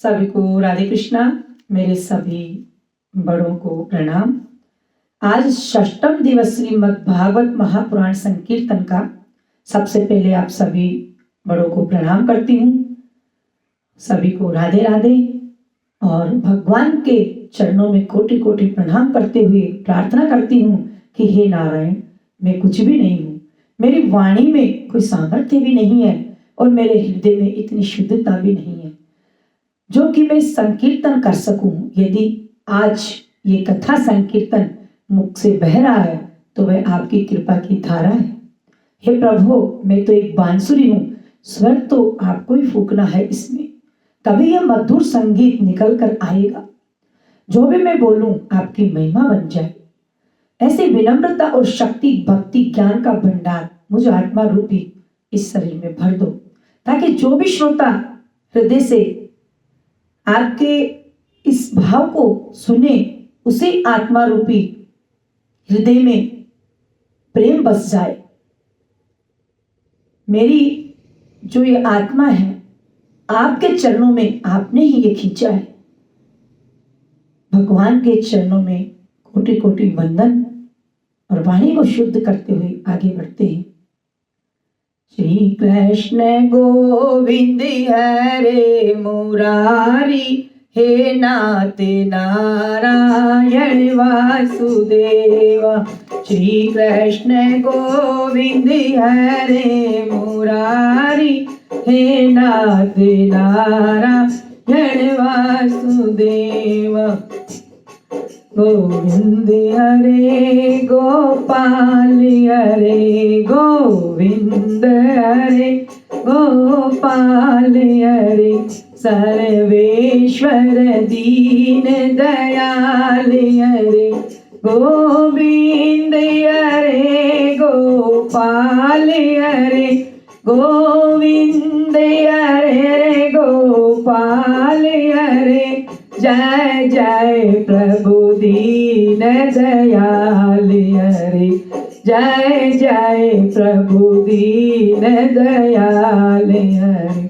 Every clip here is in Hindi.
सभी को राधे कृष्णा। मेरे सभी बड़ों को प्रणाम। आज षष्ठम दिवस श्रीमद् भागवत महापुराण संकीर्तन का सबसे पहले आप सभी बड़ों को प्रणाम करती हूँ। सभी को राधे राधे और भगवान के चरणों में कोटि कोटि प्रणाम करते हुए प्रार्थना करती हूँ कि हे नारायण, मैं कुछ भी नहीं हूँ, मेरी वाणी में कोई सामर्थ्य भी नहीं है और मेरे हृदय में इतनी शुद्धता भी नहीं है जो कि मैं संकीर्तन कर सकूं। यदि आज ये कथा संकीर्तन मुख से बह रहा है तो वह आपकी कृपा की धारा है। हे प्रभु, मैं तो एक बांसुरी हूँ, स्वर तो आपको ही फूकना है इसमें, तभी यह मधुर संगीत निकल कर आएगा। जो भी मैं बोलूं आपकी महिमा बन जाए। ऐसी विनम्रता और शक्ति, भक्ति, ज्ञान का भंडार मुझे आत्मा रूपी इस शरीर में भर दो, ताकि जो भी श्रोता हृदय से आपके इस भाव को सुने उसे आत्मा रूपी हृदय में प्रेम बस जाए। मेरी जो ये आत्मा है आपके चरणों में आपने ही ये खींचा है। भगवान के चरणों में कोटि कोटि वंदन और वाणी को शुद्ध करते हुए आगे बढ़ते हैं। श्री कृष्ण गोविंद हरे मुरारी, हे नाथ नारायण वासुदेवा। श्री कृष्ण गोविंद हरे मुरारी, हे नाथ नारायण वासुदेवा। गोविंद हरे गोपाल हरे गोविंद हरे गोपाल हरे, सर्वेश्वर दीन दयाल हरे गोविंद हरे गोपाल हरे गोविंद हरे गोपाल हरे। जय जय प्रभु दीन दयाल हरे, जय जय प्रभु दीन दयाल हरे।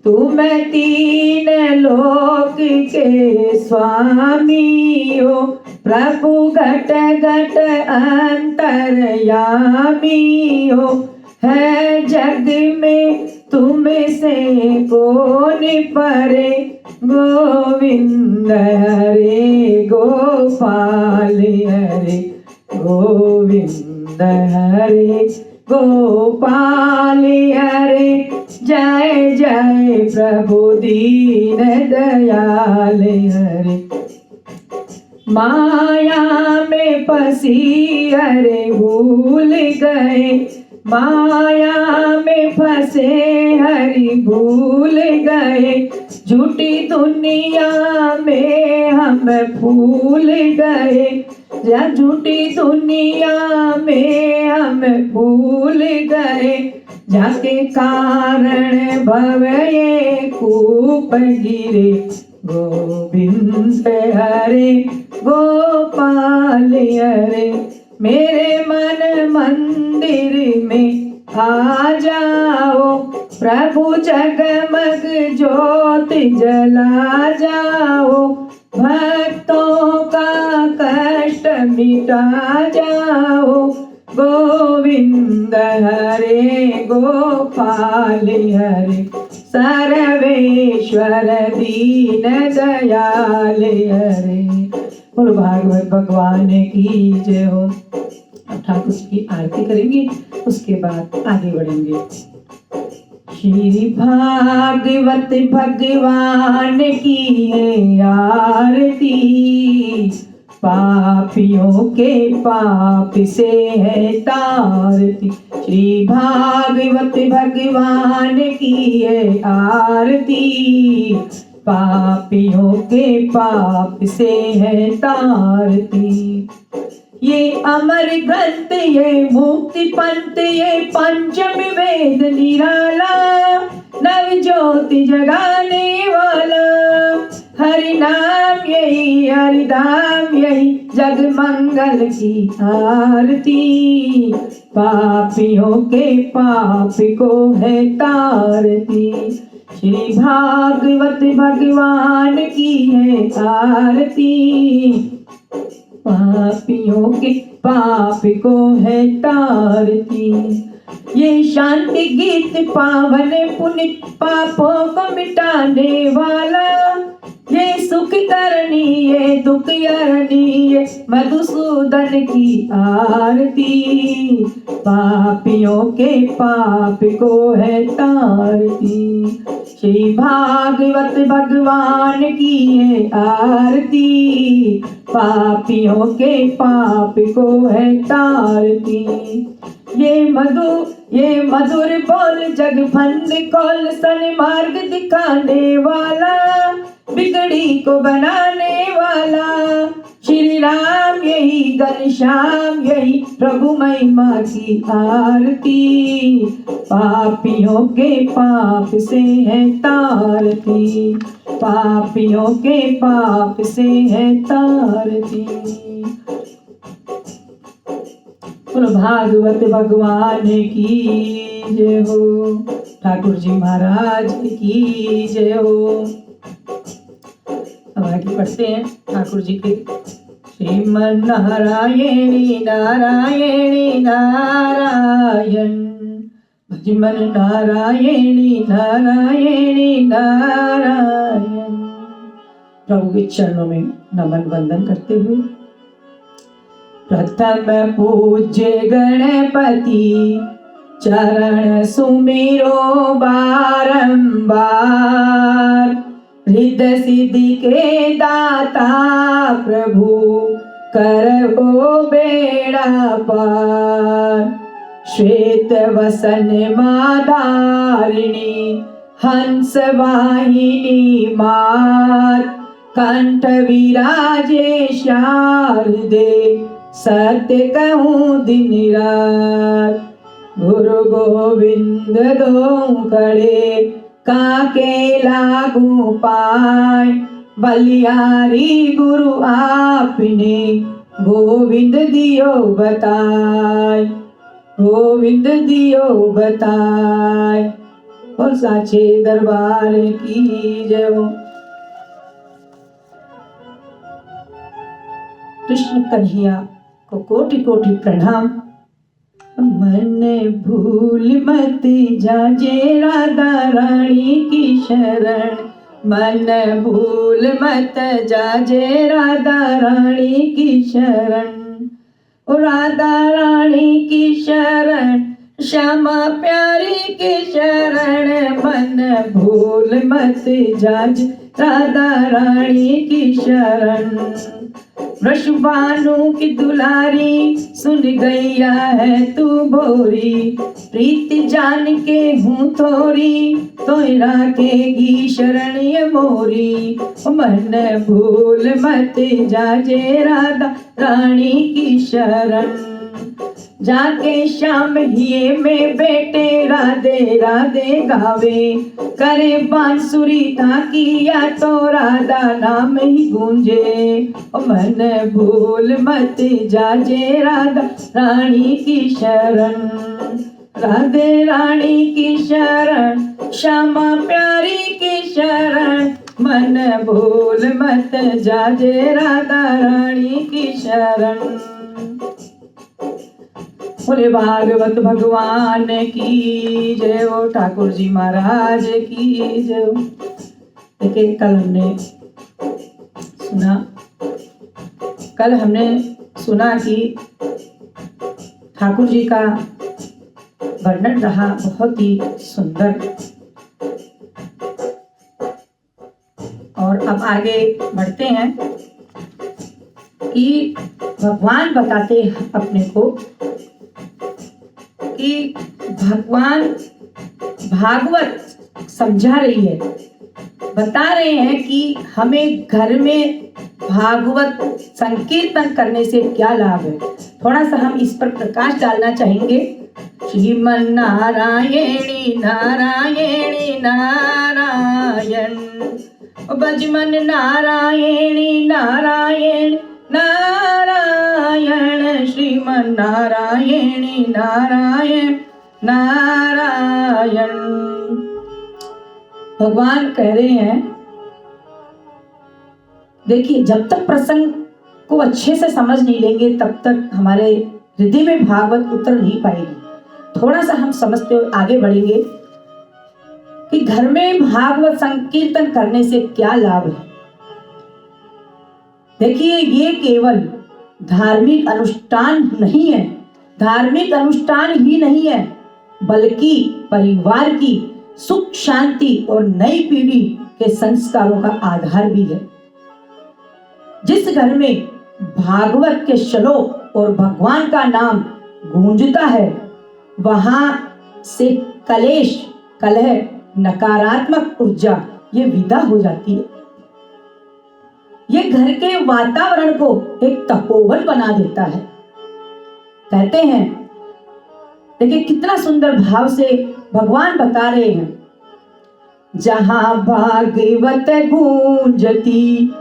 तुम तीन लोक के स्वामी हो, प्रभु घट घट अंतर्यामी हो। है जग में तुम से कौन परे, गोविंद हरे गोपाल हरे गोविंद हरे गोपाल हरे। जय जय प्रभु दीन दयाल हरे। माया में फंसी हरे भूल गए, माया में फंसे हरि भूल गए। झूठी दुनिया में हम भूल गए, या झूठी दुनिया में हम भूल गए। जाके कारण भव ये कूप गिरे, गोविंद हरे गोपाल हरे। मेरे मन मंदिर में आ जाओ, प्रभु जगमग ज्योति जला जाओ। भक्तों का कष्ट मिटा जाओ, गोविंद हरे गोपाल हरे। सर्वेश्वर दीन दयाल हरे। बोलो भागवत भगवान की जय हो। अब ठाकुर की आरती करेंगे, उसके बाद आगे बढ़ेंगे। श्री भागवत भगवान की है आरती, पापियों के पाप से है तारती। श्री भागवत भगवान की है आरती, पापियों के पाप से है तारती। ये अमर ग्रंथ, ये मुक्ति पंथ, ये पंचम वेद निराला, नव ज्योति जगाने वाला। हरि नाम यही, हरि धाम यही, जग मंगल की आरती। पापियों के पाप को है तारती। श्री भागवत भगवान की है आरती, पापियों के पाप को है तारती। ये शांति गीत पावन पुनित पापों को मिटाने वाला, ये सुख करनी ये दुख हरनी ये मधुसूदन की आरती, पापियों के पाप को है तारती। श्री भागवत भगवान की है आरती, पापियों के पाप को है तारती। ये मधुर बोल जगफंद खोल सन्मार्ग दिखाने वाला, बिगड़ी को बनाने वाला, श्री राम यही घनश्याम यही प्रभु महिमा की आरती, पापियों के पाप से है तारती, पापियों के पाप से है तारती। बोलो भागवत भगवान की जय हो, ठाकुर जी महाराज की जय हो। अब आगे पढ़ते हैं ठाकुर जी के श्रीमन नारायणी नारायणी नारायण, भजमन नारायणी नारायणी नारायण। प्रभु के चरणों में नमन वंदन करते हुए, प्रथम पूज्य गणपति चरण सुमिरो बारंबार, हृदय सिद्धि के दाता प्रभु करो बेड़ा पार। श्वेत वसन मादारिणी हंस वाहिनी मात, कंठ विराजे शारदे सत्य कहूँ दिन रात। गुरु गोविंद दो खड़े काके लागू पाए, बलिहारी गुरु आपने गोविंद दियो बताए, गोविंद दियो बताए। और साचे दरबार की जय हो। कृष्ण कन्हैया को कोटि कोटि प्रणाम। मन भूल मत जाजे राधा रानी की शरण, मन भूल मत जाजे राधा रानी की शरण, ओ राधा रानी की शरण, श्यामा प्यारी की शरण, मन भूल मत जाज राधा रानी की शरण। वृषभानु की दुलारी सुन गैया है तू भोरी, प्रीति जान के हूँ थोरी तो राखेगी शरण ये मोरी। मन भूल मत जाजे राधा रानी की शरण, जाके शाम हिये में बेटे राधे राधे गावे, करे बांसुरी ताकि या तो राधा नाम ही गूंजे। मन भूल मत जाजे राधा रानी की शरण, राधे रानी की शरण, श्यामा प्यारी की शरण, मन भूल मत जाजे राधा रानी की शरण। बोले भागवत भगवान की जय हो, ठाकुर जी महाराज की जय हो। देखिए कल हमने सुना कि ठाकुर जी का वर्णन रहा बहुत ही सुंदर। और अब आगे बढ़ते हैं कि भगवान बताते अपने को कि भगवान भागवत समझा रही है, बता रहे हैं कि हमें घर में भागवत संकीर्तन करने से क्या लाभ है। थोड़ा सा हम इस पर प्रकाश डालना चाहेंगे। श्रीमन नारायणी नारायणी नारायण, भजमन नारायणी नारायण नारायण, श्रीमन नारायणी नारायण नारायण। भगवान कह रहे हैं, देखिए जब तक प्रसंग को अच्छे से समझ नहीं लेंगे तब तक हमारे हृदय में भागवत उतर नहीं पाएगी। थोड़ा सा हम समझते हुए आगे बढ़ेंगे कि घर में भागवत संकीर्तन करने से क्या लाभ है। देखिए ये केवल धार्मिक अनुष्ठान नहीं है, धार्मिक अनुष्ठान ही नहीं है, बल्कि परिवार की सुख शांति और नई पीढ़ी के संस्कारों का आधार भी है। जिस घर में भागवत के श्लोक और भगवान का नाम गूंजता है, वहां से कलेश, कलह, नकारात्मक ऊर्जा ये विदा हो जाती है। ये घर के वातावरण को एक तपोवन बना देता है। कहते हैं, देखिए कितना सुंदर भाव से भगवान बता रहे हैं, जहां भागवत गूंजती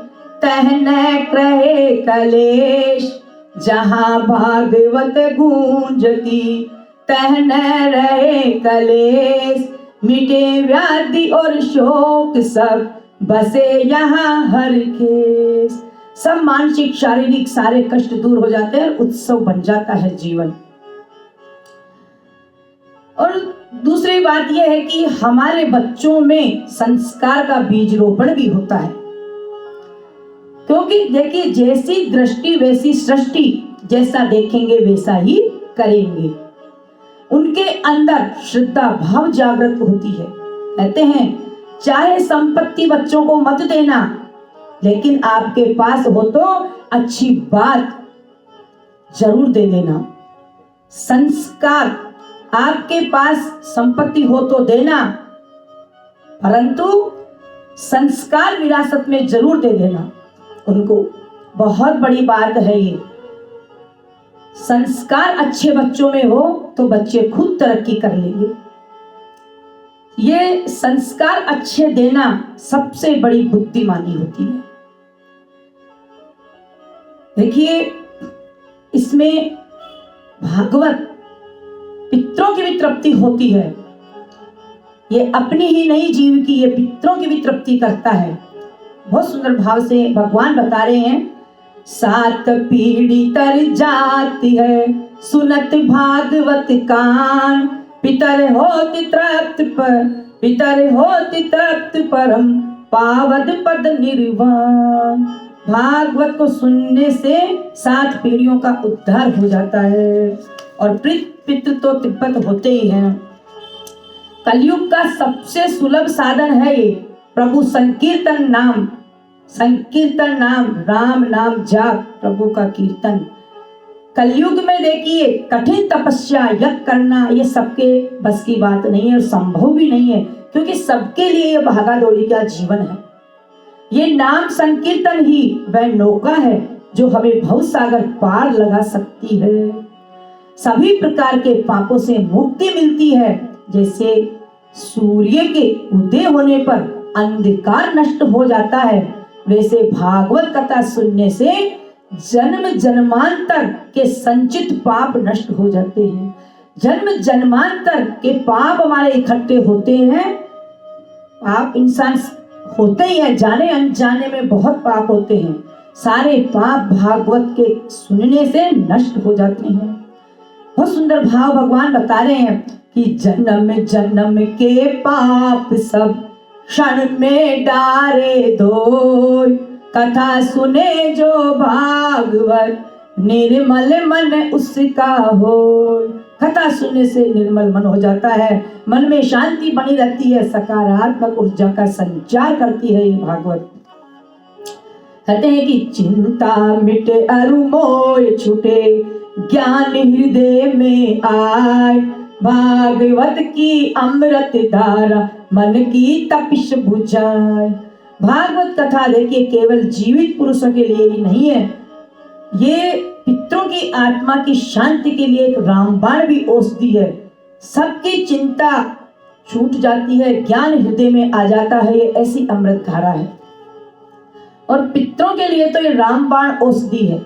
तह न रहे कलेश, जहां भागवत गूंजती तह न रहे कलेश, मिटे व्याधि और शोक सब बसे यहाँ हर केस। सब मानसिक शारीरिक सारे कष्ट दूर हो जाते हैं, उत्सव बन जाता है जीवन। और दूसरी बात यह है कि हमारे बच्चों में संस्कार का बीज रोपण भी होता है, क्योंकि देखिए जैसी दृष्टि वैसी सृष्टि, जैसा देखेंगे वैसा ही करेंगे। उनके अंदर श्रद्धा भाव जागृत होती है। कहते हैं, चाहे संपत्ति बच्चों को मत देना, लेकिन आपके पास हो तो अच्छी बात जरूर दे देना। संस्कार, आपके पास संपत्ति हो तो देना, परंतु संस्कार विरासत में जरूर दे देना उनको। बहुत बड़ी बात है ये। संस्कार अच्छे बच्चों में हो तो बच्चे खुद तरक्की कर लेंगे। ये संस्कार अच्छे देना सबसे बड़ी बुद्धिमानी होती है। देखिए इसमें भागवत पितरों की भी तृप्ति होती है। ये अपनी ही नहीं जीव की, ये पितरों की भी तृप्ति करता है। बहुत सुंदर भाव से भगवान बता रहे हैं, सात पीढ़ी तर जाती है सुनत भागवत कान, पितर होति तृप्त पर, पितर होति तृप्त परम पावद पद निर्वाण। भागवत को सुनने से 7 पीढ़ियों का उद्धार हो जाता है और पितृ तो तिब्बत होते ही हैं। कलयुग का सबसे सुलभ साधन है ये प्रभु संकीर्तन नाम, संकीर्तन नाम, राम नाम जाप, प्रभु का कीर्तन। कलयुग में देखिए कठिन तपस्या यज्ञ करना ये सबके बस की बात नहीं है और संभव भी नहीं है, क्योंकि सबके लिए ये भागा दौड़ी का जीवन है। ये नाम संकीर्तन ही वह नौका है जो हमें भवसागर पार लगा सकती है। सभी प्रकार के पापों से मुक्ति मिलती है। जैसे सूर्य के उदय होने पर अंधकार नष्ट हो जाता है, वैसे भागवत कथा सुनने से जन्म जन्मांतर के संचित पाप नष्ट हो जाते हैं। जन्म जन्मांतर के पाप हमारे इकट्ठे होते हैं। पाप इंसान होते ही है, जाने अनजाने में बहुत पाप होते हैं। सारे पाप भागवत के सुनने से नष्ट हो जाते हैं। बहुत सुंदर भाव भगवान बता रहे हैं कि जन्म जन्म के पाप सब क्षण में डारे धोए, कथा सुने जो भागवत निर्मल मन उसका हो। कथा सुनने से निर्मल मन हो जाता है, मन में शांति बनी रहती है, सकारात्मक ऊर्जा का संचार करती है ये भागवत। कहते हैं कि चिंता मिटे अरु मोह छूटे, ज्ञान हृदय में आए, भागवत की अमृत धारा मन की तपिश बुझाए। भागवत कथा देखिए केवल जीवित पुरुषों के लिए ही नहीं है, ये पितरों की आत्मा की शांति के लिए एक रामबाण भी औषधि है। सबकी चिंता छूट जाती है, ज्ञान हृदय में आ जाता है, ये ऐसी अमृत धारा है। और पितरों के लिए तो ये रामबाण औषधि है।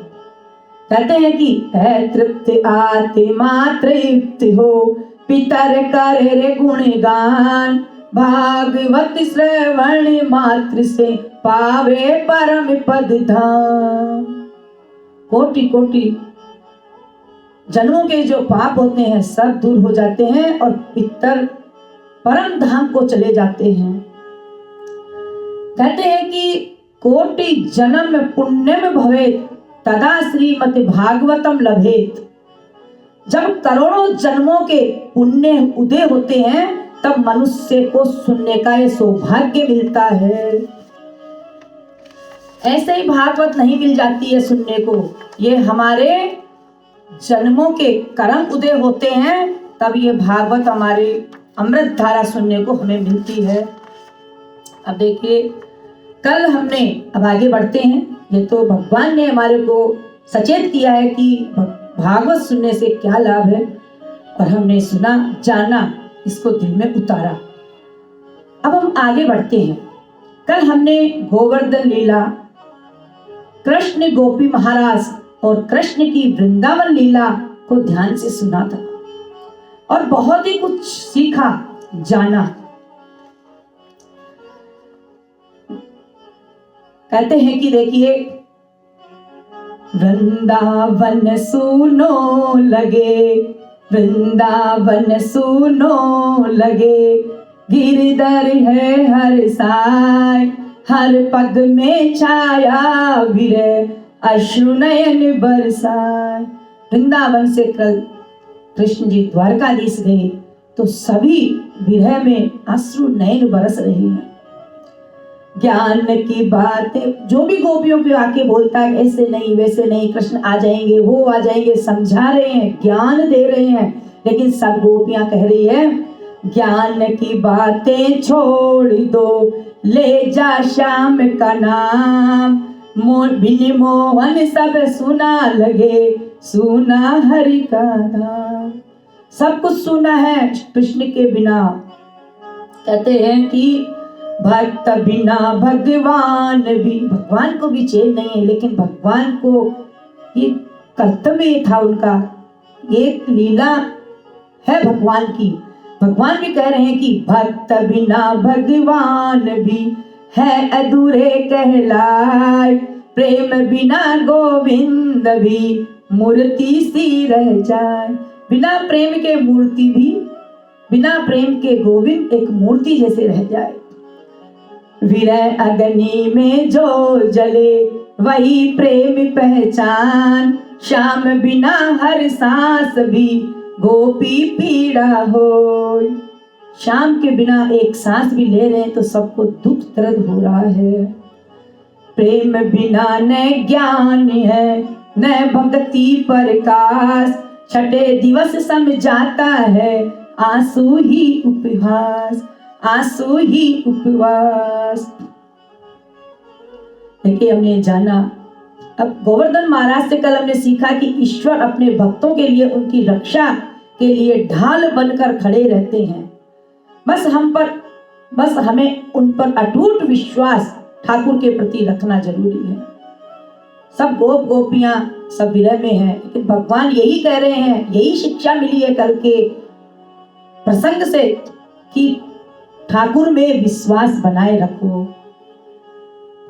कहते हैं कि है तृप्त आत्मा तृप्त हो, पितर करे रे गुणगान, भागवत श्रवण मात्र से पावे परम पद धाम। कोटि कोटि जन्मों के जो पाप होते हैं सब दूर हो जाते हैं और इतर परम धाम को चले जाते हैं। कहते हैं कि कोटि जन्म पुण्यम भवेत तदा श्रीमद् भागवतम लभेत। जब करोड़ों जन्मों के पुण्य उदय होते हैं तब मनुष्य को सुनने का ये सौभाग्य मिलता है। ऐसे ही भागवत नहीं मिल जाती है सुनने को, ये हमारे जन्मों के कर्म उदय होते हैं तब ये भागवत हमारे अमृत धारा सुनने को हमें मिलती है। अब देखिए कल हमने, अब आगे बढ़ते हैं, ये तो भगवान ने हमारे को सचेत किया है कि भागवत सुनने से क्या लाभ है और हमने सुना जाना, इसको दिल में उतारा। अब हम आगे बढ़ते हैं। कल हमने गोवर्धन लीला, कृष्ण गोपी महाराज और कृष्ण की वृंदावन लीला को ध्यान से सुना था और बहुत ही कुछ सीखा जाना। कहते हैं कि देखिए वृंदावन सुनो लगे, वृंदावन सुनो लगे, गिरधर है हर साय, हर पग में छाया विरह अश्रु नयन बरसाए। वृंदावन से कल कृष्ण जी द्वारकाधीश गए तो सभी विरह में अश्रु नयन बरस रहे हैं। ज्ञान की बातें जो भी गोपियों पे आके बोलता है ऐसे नहीं वैसे नहीं, कृष्ण आ जाएंगे वो आ जाएंगे, समझा रहे हैं, ज्ञान दे रहे हैं, लेकिन सब गोपियां कह रही है ज्ञान की बातें छोड़ दो, ले जा श्याम का नाम, बिन मोहन सब सुना लगे, सुना हरि का नाम। सब कुछ सुना है कृष्ण के बिना। कहते हैं कि भक्त बिना भगवान भी, भगवान को भी चैन नहीं है, लेकिन भगवान को ये कर्तव्य था उनका, एक लीला है भगवान की। भगवान भी कह रहे हैं कि भक्त बिना भगवान भी है अधूरे कहलाए, प्रेम बिना गोविंद भी मूर्ति सी रह जाए। बिना प्रेम के मूर्ति भी, बिना प्रेम के गोविंद एक मूर्ति जैसे रह जाए। विरह अग्नि में जो जले वही प्रेम पहचान, श्याम बिना हर सांस भी गोपी पीड़ा हो। श्याम के बिना एक सांस भी ले रहे हैं तो सबको दुख दर्द हो रहा है। प्रेम बिना न ज्ञान है न भक्ति प्रकाश, छठे दिवस समझाता है आंसू ही उपहास, आंसू ही उपवास। देखिए हमने जाना, अब गोवर्धन महाराज से कल हमने सीखा कि ईश्वर अपने भक्तों के लिए, उनकी रक्षा के लिए ढाल बनकर खड़े रहते हैं। बस हमें उन पर अटूट विश्वास ठाकुर के प्रति रखना जरूरी है। सब गोप गोपियां सब विरह में हैं, लेकिन भगवान यही कह रहे हैं, यही शिक्षा मिली है कल के प्रसंग से कि ठाकुर में विश्वास बनाए रखो।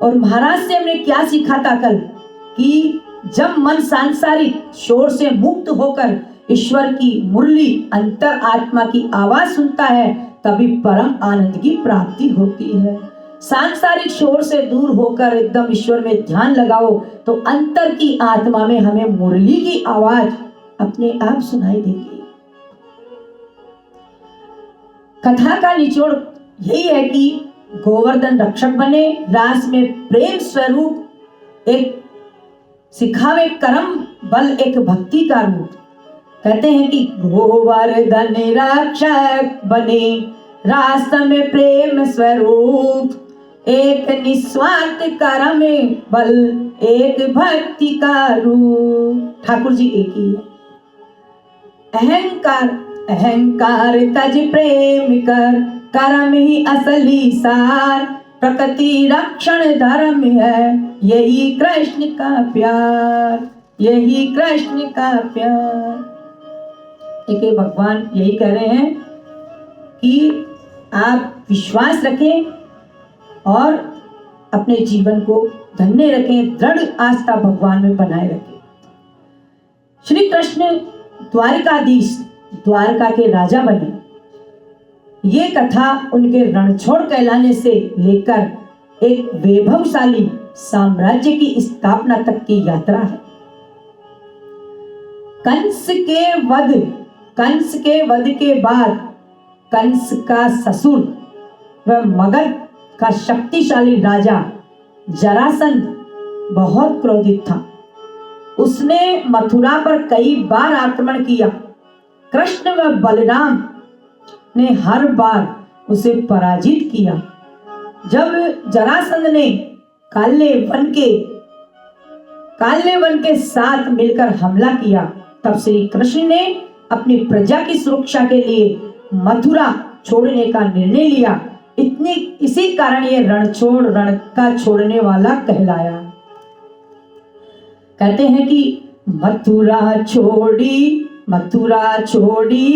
और महाराज से हमने क्या सीखा था कल कि जब मन सांसारिक शोर से मुक्त होकर ईश्वर की मुरली अंतर आत्मा की आवाज सुनता है तभी परम आनंद की प्राप्ति होती है। सांसारिक शोर से दूर होकर एकदम ईश्वर में ध्यान लगाओ तो अंतर की आत्मा में हमें मुरली की आवाज अपने आप सुनाई देगी। कथा का निचोड़ यही है कि गोवर्धन रक्षक बने, रास में प्रेम स्वरूप एक सिखावे, कर्म बल एक भक्ति का रूप। कहते हैं कि गोवर्धन रक्षक बने, रास में प्रेम स्वरूप, एक निस्वार्थ कर्म बल एक भक्ति का रूप। ठाकुर जी एक ही है। अहंकार तज प्रेम कर, कर्म ही असली सार, प्रकृति रक्षण धर्म है, यही कृष्ण का प्यार, यही कृष्ण का प्यार। एक भगवान यही कह रहे हैं कि आप विश्वास रखें और अपने जीवन को धन्य रखें, दृढ़ आस्था भगवान में बनाए रखें। श्री कृष्ण द्वारिकाधीश, द्वारका के राजा बने। ये कथा उनके रणछोड़ कहलाने से लेकर एक वैभवशाली साम्राज्य की स्थापना तक की यात्रा है। कंस के वध के बाद कंस का ससुर व मगध का शक्तिशाली राजा जरासंध बहुत क्रोधित था। उसने मथुरा पर कई बार आक्रमण किया। कृष्ण व बलराम ने हर बार उसे पराजित किया। जब जरासंध ने काल्य वन के साथ मिलकर हमला किया, तब श्री कृष्ण ने अपनी प्रजा की सुरक्षा के लिए मथुरा छोड़ने का निर्णय लिया। इसी कारण ये रण का छोड़ने वाला कहलाया। कहते हैं कि मथुरा छोड़ी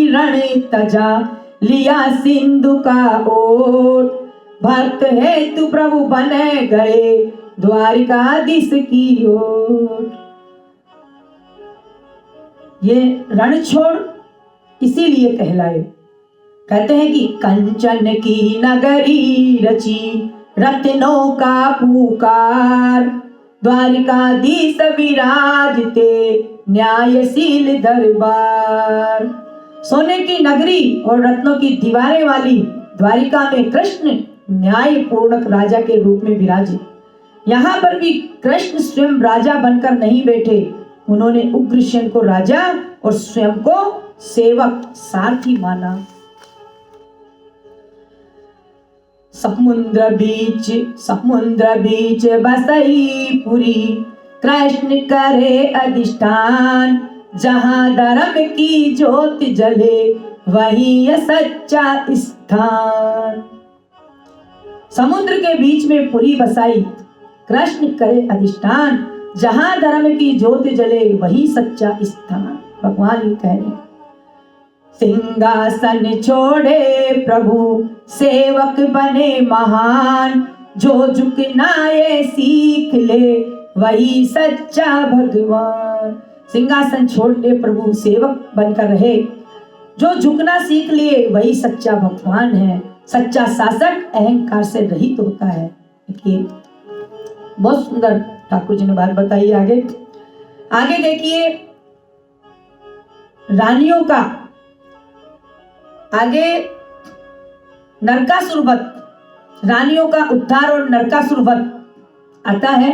रण तजा, लिया सिंधु का ओट, भक्त है तू प्रभु बने गए द्वारिकाधीश की ओट। ये रण छोड़ इसीलिए कहलाए। कहते हैं कि कंचन की नगरी रची, रत्नों का पुकार, द्वारिकाधीश विराजते न्यायशील दरबार। सोने की नगरी और रत्नों की दीवारें वाली द्वारिका में कृष्ण न्याय पूर्णक राजा के रूप में विराजे। यहाँ पर भी कृष्ण स्वयं राजा बनकर नहीं बैठे, उन्होंने उग्रसेन को राजा और स्वयं को सेवक सारथी माना। समुद्र बीच बसई पुरी, कृष्ण करे अधिष्ठान, जहां धर्म की ज्योत जले वही है सच्चा स्थान। समुद्र के बीच में पुरी बसाई, कृष्ण करे अधिष्ठान, जहां धर्म की ज्योत जले वही सच्चा स्थान। भगवान ही कह रहे, सिंहासन छोड़े प्रभु सेवक बने महान, जो झुकना ये सीख ले वही सच्चा भगवान। सिंहासन छोड़ ले प्रभु सेवक बनकर रहे, जो झुकना सीख लिए वही सच्चा भगवान है। सच्चा शासक अहंकार से रहित होता है। देखिए बहुत सुंदर ठाकुर जी ने बात बताई। आगे देखिए रानियों का, आगे नरकासुर वध, रानियों का उद्धार और नरकासुर वध आता है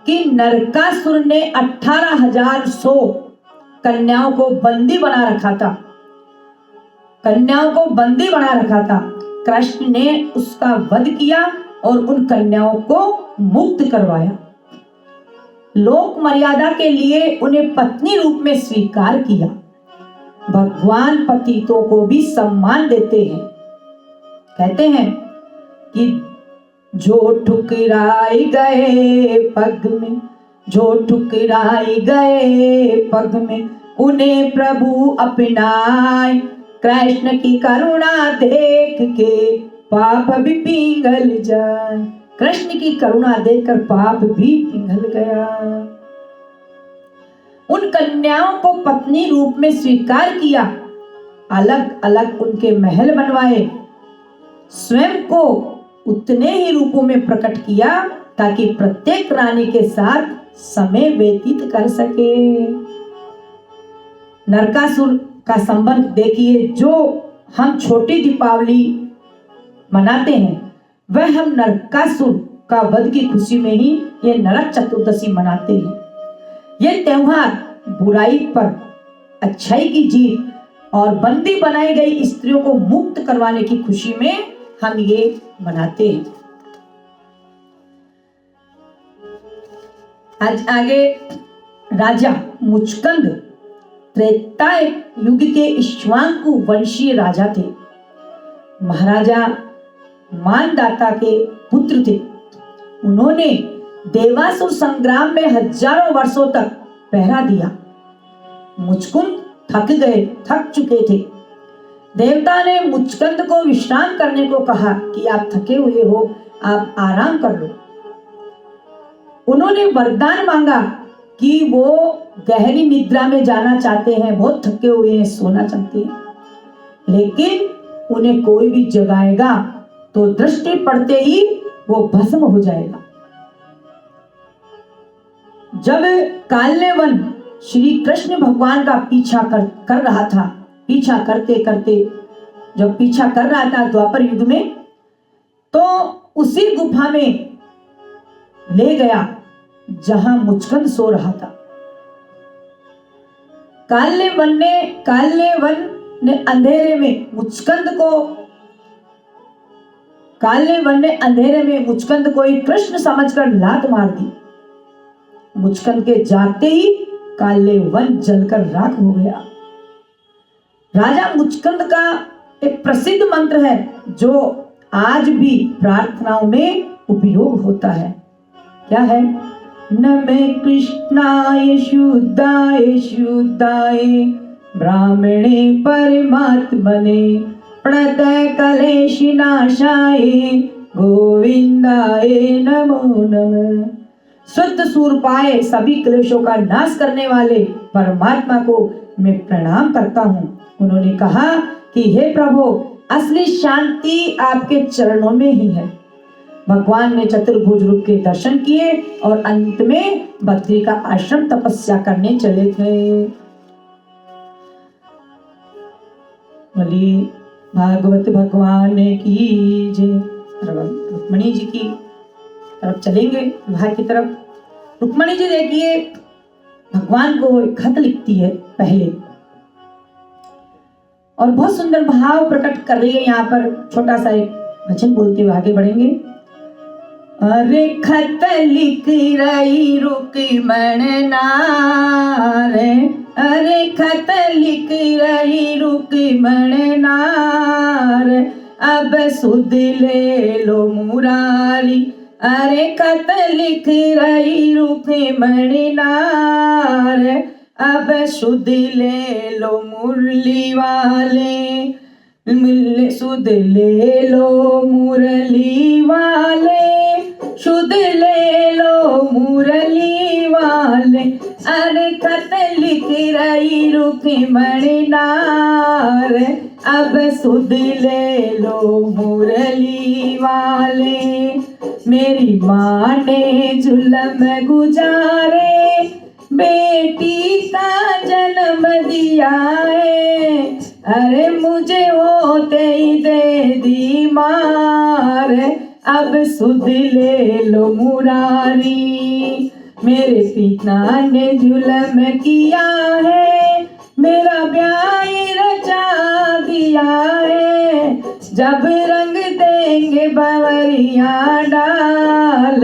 कि नरकासुर ने 18,100 कन्याओं को बंदी बना रखा था। कृष्ण ने उसका वध किया और उन कन्याओं को मुक्त करवाया। लोक मर्यादा के लिए उन्हें पत्नी रूप में स्वीकार किया। भगवान पतितों को भी सम्मान देते हैं। कहते हैं कि जो ठुकराए गए पग में उन्हें प्रभु अपनाए, कृष्ण की करुणा देख के पाप भी पिघल जाए। कृष्ण की करुणा देखकर पाप भी पिघल गया। उन कन्याओं को पत्नी रूप में स्वीकार किया, अलग अलग उनके महल बनवाए, स्वयं को उतने ही रूपों में प्रकट किया ताकि प्रत्येक रानी के साथ समय व्यतीत कर सके। नरकासुर का संबंध देखिए, जो हम छोटी दीपावली मनाते हैं वह हम नरकासुर का वध की खुशी में ही ये नरक चतुर्दशी मनाते हैं। ये त्योहार बुराई पर अच्छाई की जीत और बंदी बनाई गई स्त्रियों को मुक्त करवाने की खुशी में हम ये मनाते हैं। आज आगे राजा मुचकंद त्रेता युग के इक्ष्वाकु वंशीय राजा थे। महाराजा मानदाता के पुत्र थे। उन्होंने देवासुर संग्राम में हजारों वर्षों तक पहरा दिया। मुचकुंद थक चुके थे। देवता ने मुचकंद को विश्राम करने को कहा कि आप थके हुए हो, आप आराम कर लो। उन्होंने वरदान मांगा कि वो गहरी निद्रा में जाना चाहते हैं, बहुत थके हुए हैं, सोना चाहते हैं, लेकिन उन्हें कोई भी जगाएगा तो दृष्टि पड़ते ही वो भस्म हो जाएगा। जब काल्यवन श्री कृष्ण भगवान का पीछा कर रहा था, पीछा करते करते जब पीछा कर रहा था द्वापर युग में, तो उसी गुफा में ले गया जहां मुचकंद सो रहा था। काल्यवन ने अंधेरे में मुचकंद को एक कृष्ण समझकर लात मार दी। मुचकंद के जागते ही काल्यवन जलकर राख हो गया। राजा मुचकंद का एक प्रसिद्ध मंत्र है जो आज भी प्रार्थनाओं में उपयोग होता है। क्या है? नमे कृष्णाय शुद्धाय शुद्धाय ब्राह्मणे परमात्मने प्रणतः कलेशनाशाय गोविंदाय नमो नमः। शुद्ध सूरपाए सभी क्लेशों का नाश करने वाले परमात्मा को मैं प्रणाम करता हूँ। उन्होंने कहा कि हे प्रभु, असली शांति आपके चरणों में ही है। भगवान ने चतुर्भुज रूप के दर्शन किए और अंत में बद्री का आश्रम तपस्या करने चले थे। बोली भागवत भगवान की जय। रुक्मणी जी की तरफ चलेंगे, विवाह की तरफ। रुक्मणी जी देखिए भगवान को एक खत लिखती है पहले, और बहुत सुंदर भाव प्रकट कर रही है। यहाँ पर छोटा सा एक वचन बोलते हुए आगे बढ़ेंगे। अरे खत लिख रही रुक्मण नारे, अरे खत लिख रही रुक्मण नार, अब सुध ले लो मुरारी। अरे खत लिख रही रुक्मण नार, अब सुध ले लो मुरली वाले, सुध ले लो मुरली वाले, सुध ले लो मुरली वाले। अरे खत लिख रही रुक्मण नार, अब सुध ले लो मुरली वाले। मेरी माँ ने जुल्म गुजारे, बेटी का जन्म दिया है, अरे मुझे होते ही दे दी मार, अब सुध ले लो मुरारी। मेरे पिता ने जुल्म किया है, मेरा ब्याह रचा दिया है, जब रंग देंगे बावरिया डाल,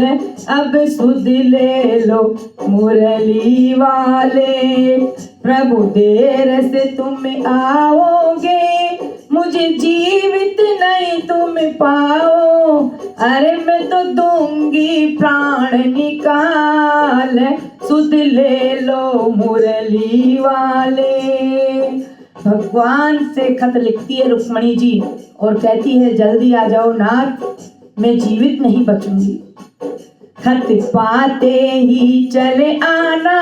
अब सुध ले लो मुरली वाले। प्रभु देर से तुम आओगे, मुझे जीवित नहीं तुम पाओ, अरे मैं तो दूंगी प्राण निकाल, सुध ले लो मुरली वाले। भगवान से खत लिखती है रुक्मणी जी और कहती है जल्दी आ जाओ नाथ, मैं जीवित नहीं बचूंगी। खत पाते ही चले आना,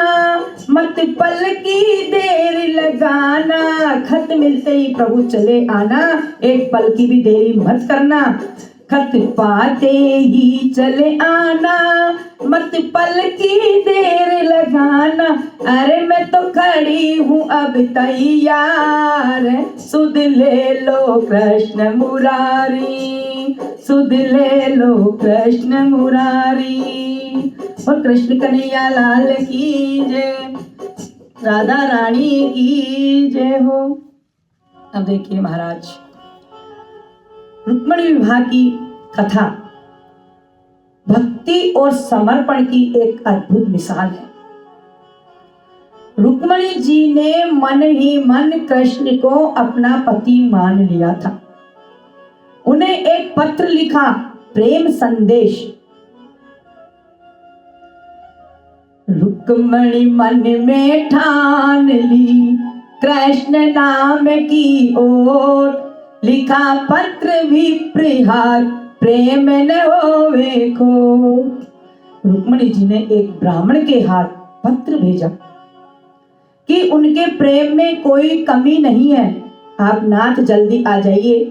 मत पल की देर लगाना। खत मिलते ही प्रभु चले आना, एक पल की भी देरी मत करना। खत पाते ही चले आना, मत पल की देर लगाना, अरे मैं तो खड़ी हूँ अब तैयार, सुध ले लो कृष्ण मुरारी, सुध ले लो कृष्ण मुरारी। और कृष्ण कन्हैया लाल की जय, राधा रानी की जय हो। अब देखिए महाराज, रुक्मिणी विवाह की कथा भक्ति और समर्पण की एक अद्भुत मिसाल है। रुक्मिणी जी ने मन ही मन कृष्ण को अपना पति मान लिया था। उन्हें एक पत्र लिखा, प्रेम संदेश। रुक्मिणी मन में ठान ली, कृष्ण नाम की ओर लिखा पत्र भी प्रहार प्रेम न होवे को। रुक्मणी जी ने एक ब्राह्मण के हाथ पत्र भेजा कि उनके प्रेम में कोई कमी नहीं है, आप नाथ जल्दी आ जाइए।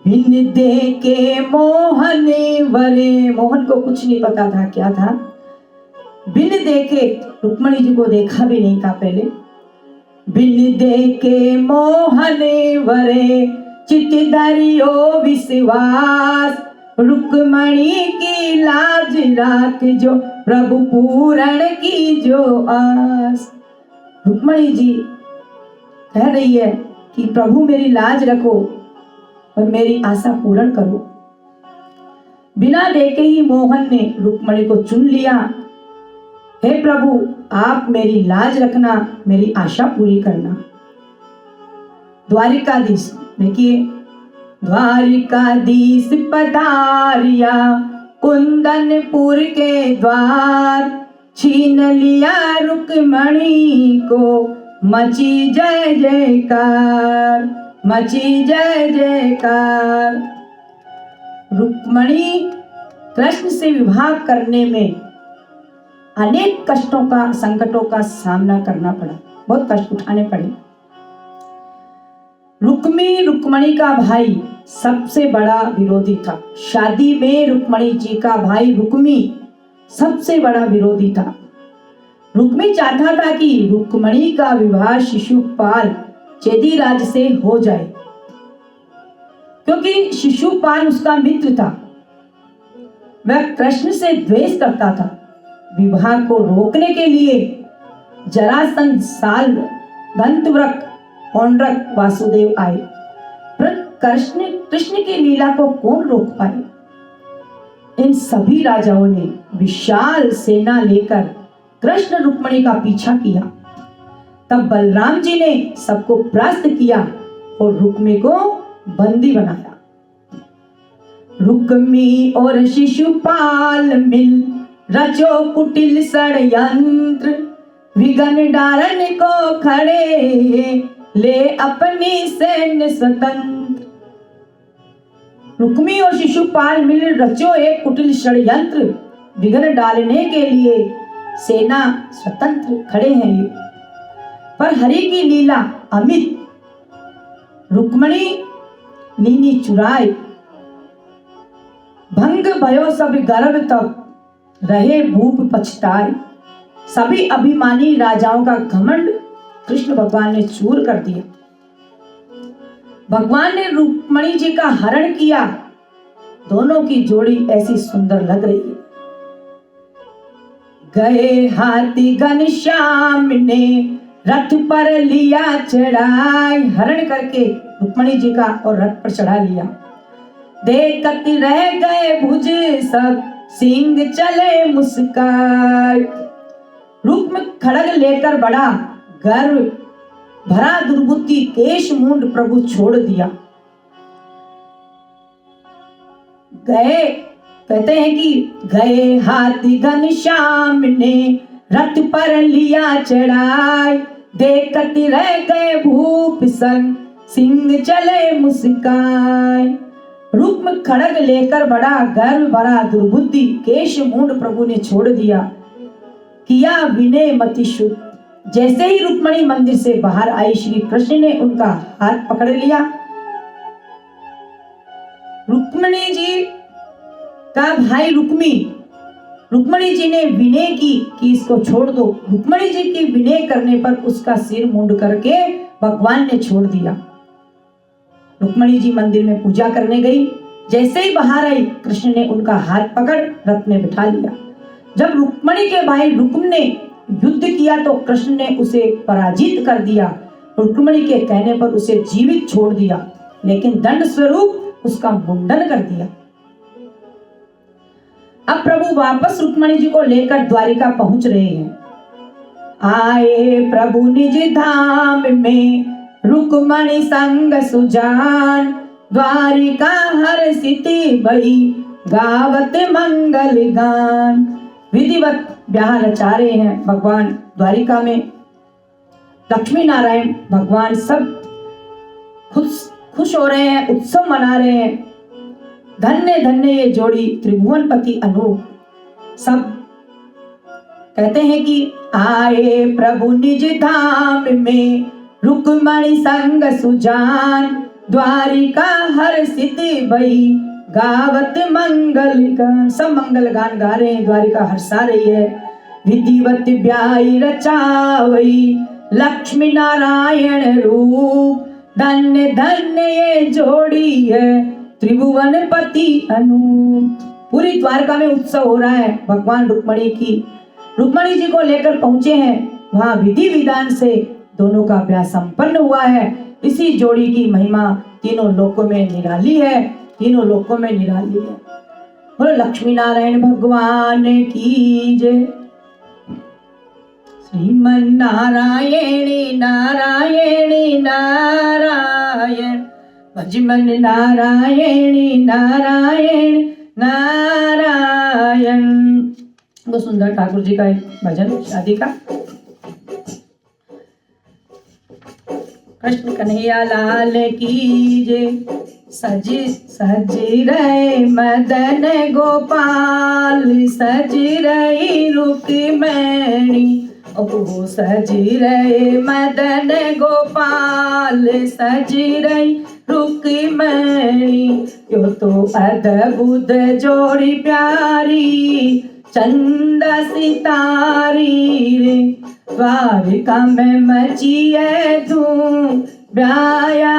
बिन देखे मोहन वरे, मोहन को कुछ नहीं पता था क्या था। बिन देखे, रुक्मणी जी को देखा भी नहीं था पहले। बिन देखे मोहन वरे चित धरियो विश्वास, रुक्मणी की लाज राख जो प्रभु पूरण की जो आस। रुक्मणी जी कह रही है कि प्रभु मेरी लाज रखो और मेरी आशा पूर्ण करो। बिना देखे ही मोहन ने रुक्मणी को चुन लिया। हे प्रभु, आप मेरी लाज रखना, मेरी आशा पूरी करना। द्वारिकाधीश, देखिए, द्वारिकाधीश पधारिया कुंदनपुर के द्वार, छीन लिया रुक्मणी को मची जय जयकार, मची जय जयकार। रुक्मणी कृष्ण से विवाह करने में अनेक कष्टों का, संकटों का सामना करना पड़ा, बहुत कष्ट उठाने पड़े। रुक्मणी का भाई सबसे बड़ा विरोधी था। शादी में रुक्मणी जी का भाई रुक्मी सबसे बड़ा विरोधी था। रुक्मी चाहता था कि रुक्मणी का विवाह शिशुपाल चेदीराज से हो जाए, क्योंकि शिशुपाल उसका मित्र था, वह कृष्ण से द्वेष करता था। विवाह को रोकने के लिए जरासंध, साल, दंतवृक, पौंड्रक, वासुदेव आए, पर कृष्ण की लीला को कौन रोक पाए। इन सभी राजाओं ने विशाल सेना लेकर कृष्ण रुक्मणी का पीछा किया। तब बलराम जी ने सबको परास्त किया और रुक्मी को बंदी बनाया। रुक्मी और शिशुपाल मिल रचो कुटिल षड्यंत्र, विघन डारन को खड़े ले अपनी सैन्य स्वतंत्र। रुक्मी और शिशुपाल मिल रचो एक कुटिल षड्यंत्र, विघन डालने के लिए सेना स्वतंत्र खड़े हैं ये। पर हरि की लीला अमित, रुक्मणी लीनी चुराए, भंग भयो सब गर्व तब रहे भूप पछताए। सभी अभिमानी राजाओं का घमंड कृष्ण भगवान ने चूर कर दिया। भगवान ने रुक्मणी जी का हरण किया। दोनों की जोड़ी ऐसी सुंदर लग रही है। गए हाथी घनश्याम ने रथ पर लिया चढ़ाई, हरण करके रुक्मणी जी का और रथ पर चढ़ा लिया। देखत रह गए भुज सब सिंह चले मुस्काय। रुक्म खड़ग लेकर बढ़ा, गर्व भरा दुर्बुद्धि केश मुंड प्रभु छोड़ दिया। गए, कहते हैं कि गए हाथी घनश्याम ने रथ पर लिया चढ़ाई, देखत रह गए भूप संग सिंह चले मुस्काय। रुक्म खड़ग लेकर बड़ा, गर्व भरा दुर्बुद्धि केश मुंड प्रभु ने छोड़ दिया, किया विनय मति शुद्ध। जैसे ही रुक्मणी मंदिर से बाहर आई, श्री कृष्ण ने उनका हाथ पकड़ लिया। रुक्मणी जी का भाई रुक्मणी जी ने विनय की कि इसको छोड़ दो। रुक्मणी जी की विनय करने पर उसका सिर मुंड करके भगवान ने छोड़ दिया। रुक्मणी जी मंदिर में पूजा करने गई। जैसे ही बाहर आई, कृष्ण ने उनका हाथ पकड़ रथ में बिठा लिया। जब रुक्मणी के भाई रुक्म ने युद्ध किया तो कृष्ण ने उसे पराजित कर दिया। रुक्मणी के कहने पर उसे जीवित छोड़ दिया, लेकिन दंड स्वरूप उसका मुंडन कर दिया। अब प्रभु वापस रुक्मणी जी को लेकर द्वारिका पहुंच रहे हैं। आए प्रभु निज धाम में रुक्मणी संग सुजान, द्वारिका हर सिति भई गावत मंगल गान। विधिवत ब्याह रचा रहे हैं भगवान द्वारिका में। लक्ष्मी नारायण भगवान सब खुश हो रहे हैं, उत्सव मना रहे हैं। धन्य धन्य ये जोड़ी त्रिभुवनपति अनूप। सब कहते हैं कि आए प्रभु निज धाम में, रुक्मणी संग सुजान, द्वारिका हर्षित भई, गावत मंगल गान। सब मंगल गान गा रहे हैं, द्वारिका हर्षा रही है। विधिवत ब्याई रचावई, लक्ष्मी नारायण रूप, धन्य धन्य ये जोड़ी है त्रिभुवनपति अनूप। पूरी द्वारका में उत्सव हो रहा है भगवान रुक्मणी जी को लेकर पहुंचे हैं। वहां विधि विधान से दोनों का ब्याह संपन्न हुआ है। इसी जोड़ी की महिमा तीनों लोकों में निराली है, तीनों लोकों में निराली है। बोलो लक्ष्मी नारायण भगवान की जय। श्रीमन नारायण नारायण नारायण, भजमन नारायण नारायण नारायण। वो सुंदर ठाकुर जी का एक भजन शादी का। कृष्ण कन्हैया लाल की जय। सज सज रहे मदन गोपाल, सज रही रुक्मिणी। ओ सज रहे मदन गोपाल, सज रही रुक्मिणी। यो तो अद्भुत जोड़ी प्यारी, चंदा सितारी रे। द्वारिका में मची है धूम, ब्याया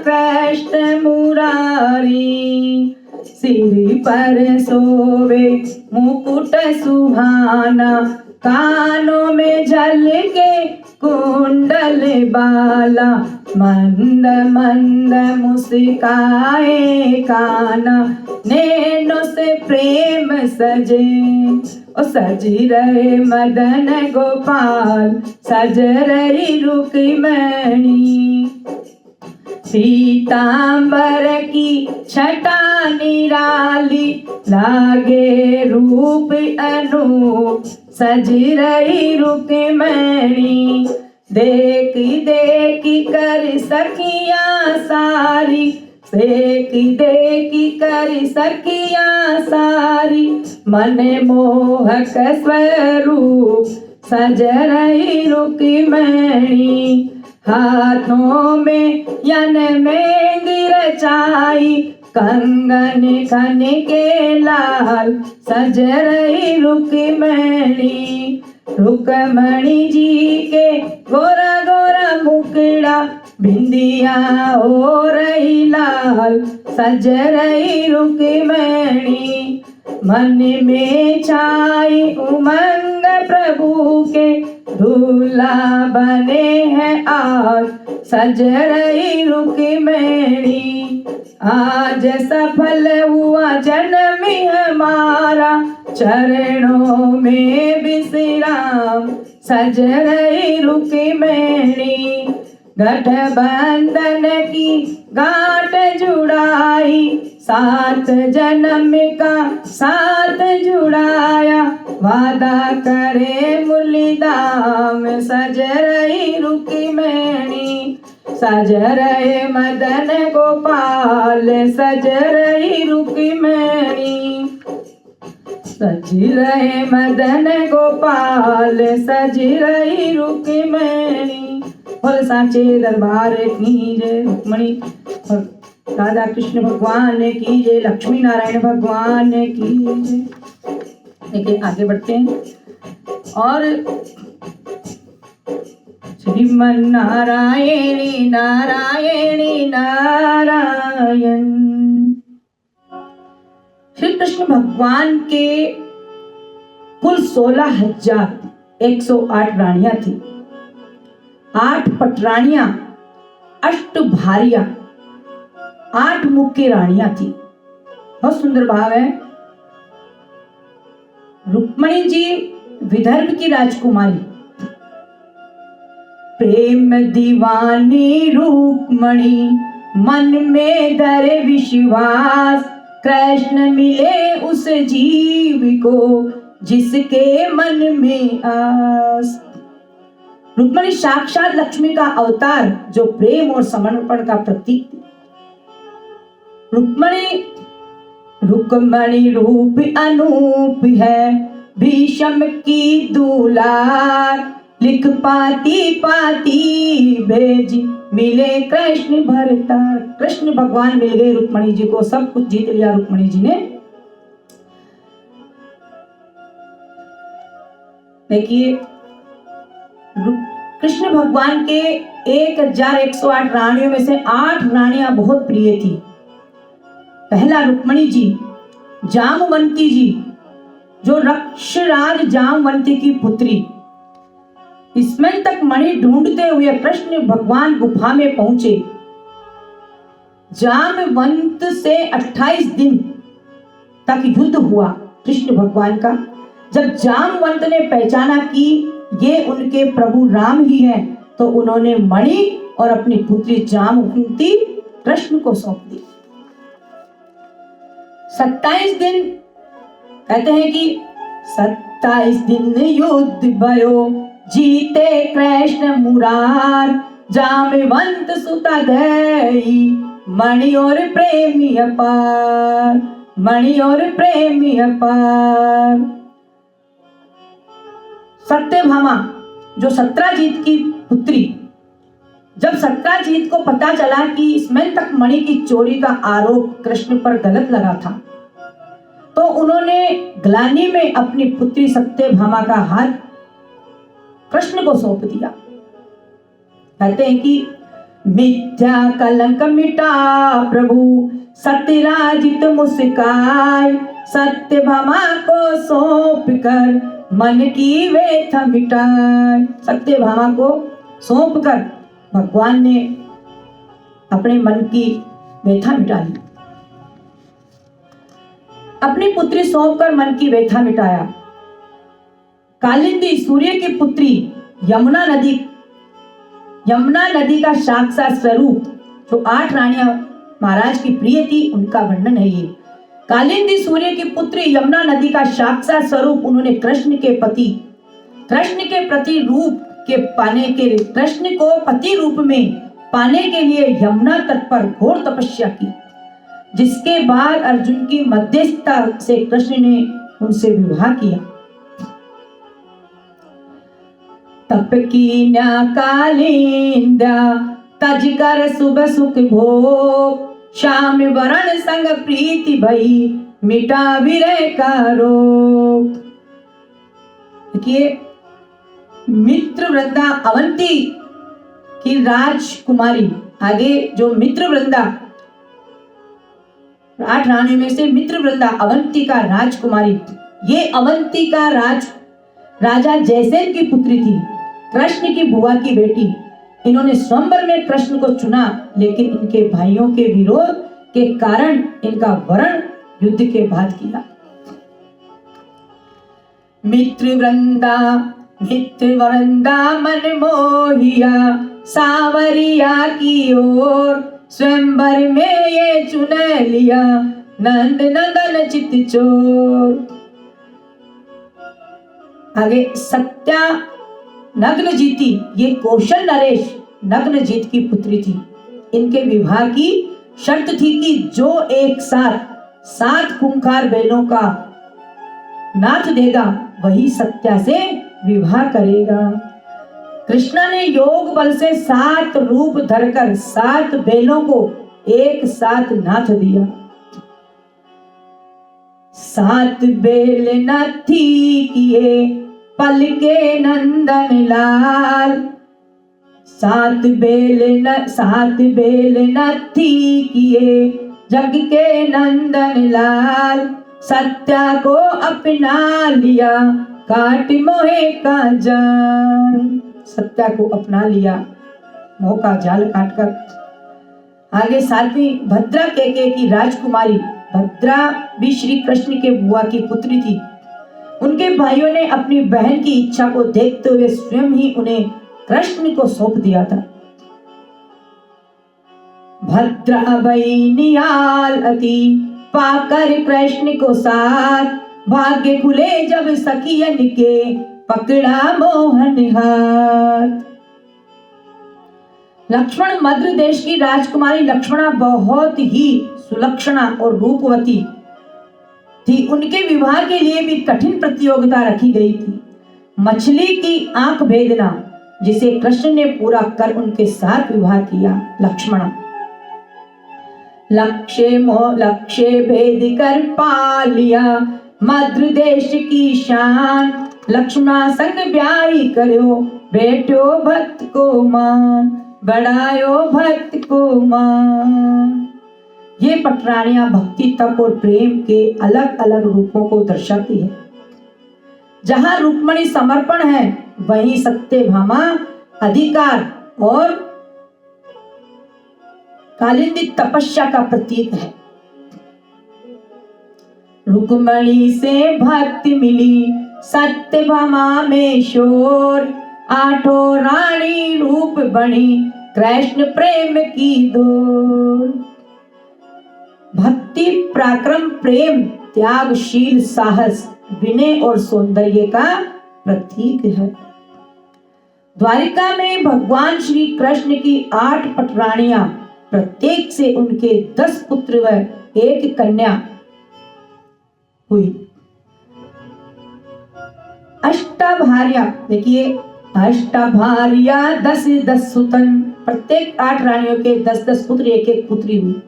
कृष्ण मुरारी। सिर पर सोवे मुकुट सुहाना, कानों में झलके कुंडल बाला। मंद मंद मुस्काए काना, नैनों से प्रेम सजे। ओ सज रहे मदन गोपाल, सज रही रुक्मिणी। पीतांबर की छटा निराली, लागे रूप अनूप, सज रही रुक्मिणी। देखी देखी कर सखियां सारी, देखी देखी कर सखियां सारी। मन मोहक स्वरूप, सज रही रुक्मिणी। हाथों में यन मेहंदी रचाई, कंगन खन के लाल, सज रही रुक्मिणी। रुक्मिणी जी के गोरा गोरा मुखड़ा, बिंदिया हो रही लाल, सज रही रुक्मिणी। मन में छाई उमंग प्रभु के, दूल्हा बने हैं आज, सज रही रुक्मिणी। आज सफल हुआ जन्म हमारा, चरणों में विश्राम, सज रही रुक्मिणी। गठबंधन की गांठ जुड़ाई, सात जन्म का साथ जुड़ाया। वादा करे मुरलीधाम, सज रही रुक्मिणी। सज रहे मदन गोपाल, सज रही रुक्मिणी। सज रहे मदन गोपाल, सज रही रुक्मिणी। बोल सांचे दरबार की जय। रुक्मिणी और राधा कृष्ण भगवान की जय, लक्ष्मी नारायण भगवान की जय। देखिए आगे बढ़ते हैं। और श्रीमन नारायण नारायण नारायण। श्री कृष्ण भगवान के कुल 16,108 रानियां थी। 8 पटरानियां, अष्टभारियां, 8 मुख्य रानियां थी। बहुत सुंदर भाव है। रुक्मिणी जी विदर्भ की राजकुमारी, प्रेम दीवानी रुक्मिणी, मन में धरे विश्वास। कृष्ण मिले उस जीव को, जिसके मन में आस। रुक्मणी साक्षात लक्ष्मी का अवतार जो प्रेम और समर्पण का प्रतीक थी। रुक्मणी रूप अनूप है, भीष्म की दुलार। लिख पाती पाती भेजी, मिले कृष्ण भरतार। कृष्ण भगवान मिल गए रुक्मणी जी को, सब कुछ जीत लिया रुक्मणी जी ने। देखिए, कृष्ण भगवान के 1108 रानियों में से 8 रानियां बहुत प्रिय थी। पहला रुक्मणी जी, जामवंती जी जो रक्षराज जामवंती की पुत्री। इसमें तक मणि ढूंढते हुए कृष्ण भगवान गुफा में पहुंचे। जामवंत से 28 दिन तक युद्ध हुआ कृष्ण भगवान का। जब जामवंत ने पहचाना कि ये उनके प्रभु राम ही हैं, तो उन्होंने मणि और अपनी पुत्री जामवंती कृष्ण को सौंप दी। 27 दिन कहते हैं कि 27 दिन युद्ध भयो, जीते कृष्ण मुरार। जामवंत सुता दई, मणि और प्रेमी अपार, मणि और प्रेमी अपार। सत्यभामा जो सत्राजीत की पुत्री, जब सत्राजीत को पता चला कि इसमें तक मणि की चोरी का आरोप कृष्ण पर गलत लगा था, तो उन्होंने ग्लानि में अपनी पुत्री सत्यभामा का हाथ कृष्ण को सौंप दिया। कहते हैं कि मिथ्या कलंक मिटा प्रभु, सत्यराजित मुस्काय। सत्यभामा को सौंप कर मन की व्यथा मिटाए। सत्यभामा को सौंप कर भगवान ने अपने मन की व्यथा मिटा ली। अपनी पुत्री सौंप कर मन की व्यथा मिटाया। कालिंदी सूर्य की पुत्री, यमुना नदी का साक्षात स्वरूप, जो 8 रानियां महाराज की प्रिय थी, उनका वर्णन है ये। कालिंदी सूर्य की पुत्री, यमुना नदी का साक्षात स्वरूप। उन्होंने कृष्ण के प्रति रूप के पाने के लिए, कृष्ण को पति रूप में पाने के लिए यमुना तट पर घोर तपस्या की, जिसके बाद अर्जुन की मध्यस्थता से कृष्ण ने उनसे विवाह किया। तप की न्या कालिंदा, तज कर सुबह सुख भोग। श्याम वरण संग प्रीति भई, मिटा विरह का रोग। देखिए, मित्रवृंदा अवंती की राजकुमारी, आगे जो मित्रवृंदा 8 रानियों में से मित्रवृंदा अवंती का राजकुमारी, ये अवंती का राजा जयसेन की पुत्री थी, कृष्ण की बुआ की बेटी। इन्होंने स्वयंवर में कृष्ण को चुना, लेकिन इनके भाइयों के विरोध के कारण इनका वरण युद्ध के बाद किया। मित्रवृंदा मन मोहिया, सावरिया की ओर। स्वयंवर में ये चुन लिया, नंद नंदन चित चोर। आगे सत्या नग्नजीती, ये कौशल नरेश नग्नजीत की पुत्री थी। इनके विवाह की शर्त थी कि जो एक साथ 7 खूंखार बैलों का नाथ देगा, वही सत्या से विवाह करेगा। कृष्णा ने योग बल से 7 रूप धरकर 7 बैलों को एक साथ नाथ दिया। 7 बैल नथी किए, पल के नंदन लाल। 7 बैल नथी किए, जग के नंदन लाल। सत्या को अपना लिया, काट मोहे का जाल। सत्या को अपना लिया, मोह का जाल काटकर। आगे 7वीं भद्रा केके की राजकुमारी। भद्रा भी श्री कृष्ण के बुआ की पुत्री थी। उनके भाइयों ने अपनी बहन की इच्छा को देखते हुए स्वयं ही उन्हें कृष्ण को सौंप दिया था। भद्रा भई निहाल अति, पाकर कृष्ण को साथ। भाग्य खुले जब सखियन के पकड़ा मोहन हाथ। लक्ष्मण मद्र देश की राजकुमारी लक्ष्मणा बहुत ही सुलक्षणा और रूपवती थी। उनके विवाह के लिए भी कठिन प्रतियोगिता रखी गई थी। मछली की आंख भेदना, जिसे कृष्ण ने पूरा कर उनके साथ विवाह किया। लक्ष्मण लक्ष्य भेद कर पा लिया मद्र देश की शान। लक्ष्मणा संग ब्याही करो बैठो भक्त को मान, बढ़ायो भक्त को मान। ये पटरानियां भक्ति, तप और प्रेम के अलग अलग रूपों को दर्शाती है। जहां रुक्मणी समर्पण है, वहीं सत्यभामा अधिकार और कालिंदी तपस्या का प्रतीक है। रुक्मणी से भक्ति मिली सत्यभामा में शोर, आठों रानी रूप बनी कृष्ण प्रेम की डोर। भक्ति, पराक्रम, प्रेम, त्यागशील, साहस, विनय और सौंदर्य का प्रतीक है। द्वारिका में भगवान श्री कृष्ण की 8 पटरानियां, प्रत्येक से उनके 10 पुत्र व 1 कन्या हुई। अष्टाभार्या, देखिए अष्टाभार्या 10 सुतन, प्रत्येक 8 रानियों के 10 पुत्र 1 पुत्री हुई।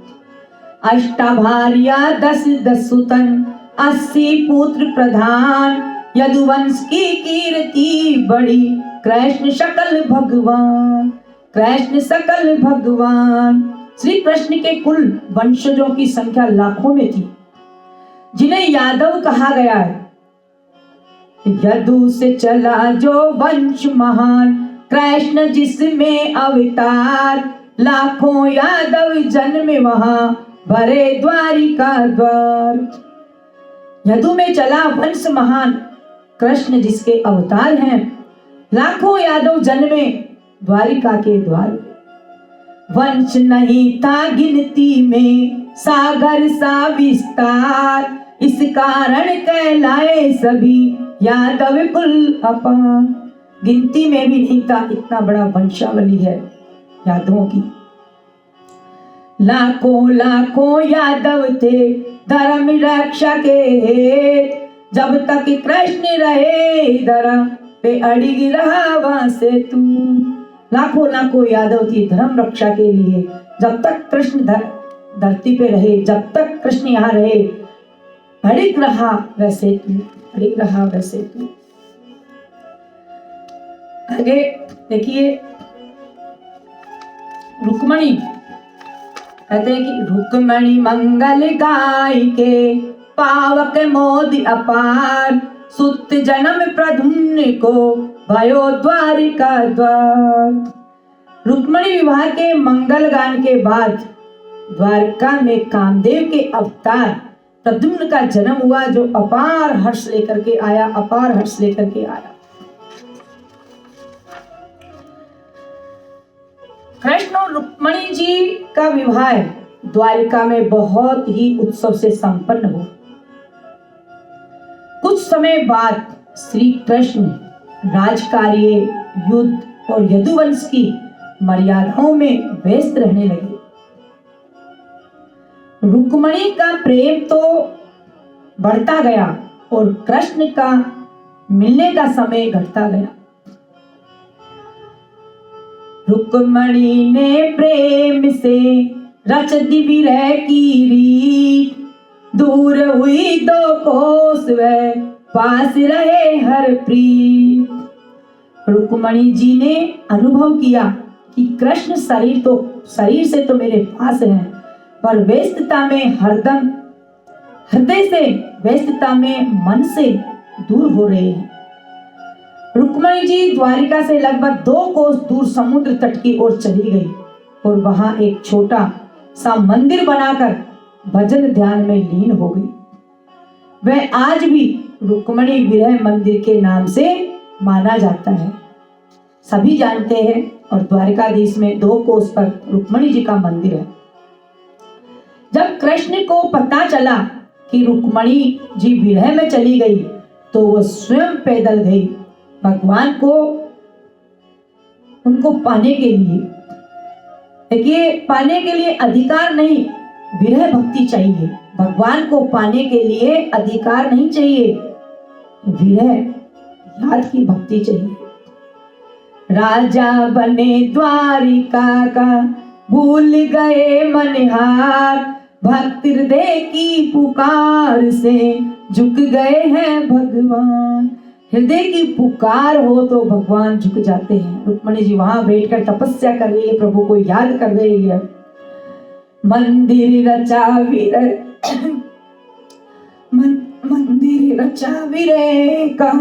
अष्टाभार्या 10 सुतन, 80 पुत्र प्रधान। यदुवंश की कीर्ति बड़ी कृष्ण सकल भगवान, कृष्ण सकल भगवान। श्री कृष्ण के कुल वंशजों की संख्या लाखों में थी, जिन्हें यादव कहा गया है। यदु से चला जो वंश महान, कृष्ण जिसमें अवतार। लाखों यादव जन्म वहां, भरे द्वारिका द्वार। यदु में चला वंश महान, कृष्ण जिसके अवतार हैं। लाखों यादव जन्मे द्वारिका के द्वार। वंश नहीं था गिनती में, सागर सा विस्तार। इस कारण कहलाए सभी यादव कुल अपार। गिनती में भी नहीं था, इतना बड़ा वंशावली है यादवों की। लाखों लाखों यादव थे धर्म रक्षा के हेत। जब तक कृष्ण रहे धरा पे अड़िग रहा वहां से तू। लाखों लाखों यादव थी धर्म रक्षा के लिए, जब तक कृष्ण धरती पे रहे, जब तक कृष्ण यहाँ रहे, अड़िग रहा वैसे तू, अड़िग रहा वैसे तू। आगे देखिए, रुक्मणी कहते हैं कि रुक्मणी मंगल गाय के पावक मोद अपार। सुत जन्म प्रद्युम्न को भयो द्वारिका द्वार। रुक्मणी विवाह के मंगल गान के बाद द्वारका में कामदेव के अवतार प्रद्युम्न का जन्म हुआ, जो अपार हर्ष लेकर के आया, अपार हर्ष लेकर के आया। कृष्ण और रुक्मणी जी का विवाह द्वारिका में बहुत ही उत्सव से संपन्न हुआ। कुछ समय बाद श्री कृष्ण राजकार्य, युद्ध और यदुवंश की मर्यादाओं में व्यस्त रहने लगे। रुक्मणी का प्रेम तो बढ़ता गया और कृष्ण का मिलने का समय घटता गया। रुक्मणी ने प्रेम से रच दी विरह की रीत। दूर हुई 2 कोस वह पास रहे हर प्रीत। रुक्मणी जी ने अनुभव किया कि कृष्ण शरीर से तो मेरे पास है, पर व्यस्तता में हरदम, हृदय से, व्यस्तता में मन से दूर हो रहे हैं। रुक्मणी जी द्वारिका से लगभग 2 कोस दूर समुद्र तट की ओर चली गई और वहां एक छोटा सा मंदिर बनाकर भजन ध्यान में लीन हो गई। वह आज भी रुक्मणी विरह मंदिर के नाम से माना जाता है, सभी जानते हैं। और द्वारिकाधीश में 2 कोस पर रुक्मणी जी का मंदिर है। जब कृष्ण को पता चला कि रुक्मणी जी विरह में चली गई तो वो स्वयं पैदल गई भगवान को उनको पाने के लिए। देखिए, पाने के लिए अधिकार नहीं, विरह भक्ति चाहिए। भगवान को पाने के लिए अधिकार नहीं चाहिए, विरह याद की भक्ति चाहिए। राजा बने द्वारिका का, भूल गए मनहार, भक्त हृदय की पुकार से झुक गए हैं भगवान। हृदय की पुकार हो तो भगवान झुक जाते हैं। रुक्मणी जी वहां बैठकर तपस्या कर रही है, प्रभु को याद कर रही है। मंदिर रचा वीर मंदिर रचा वीरे का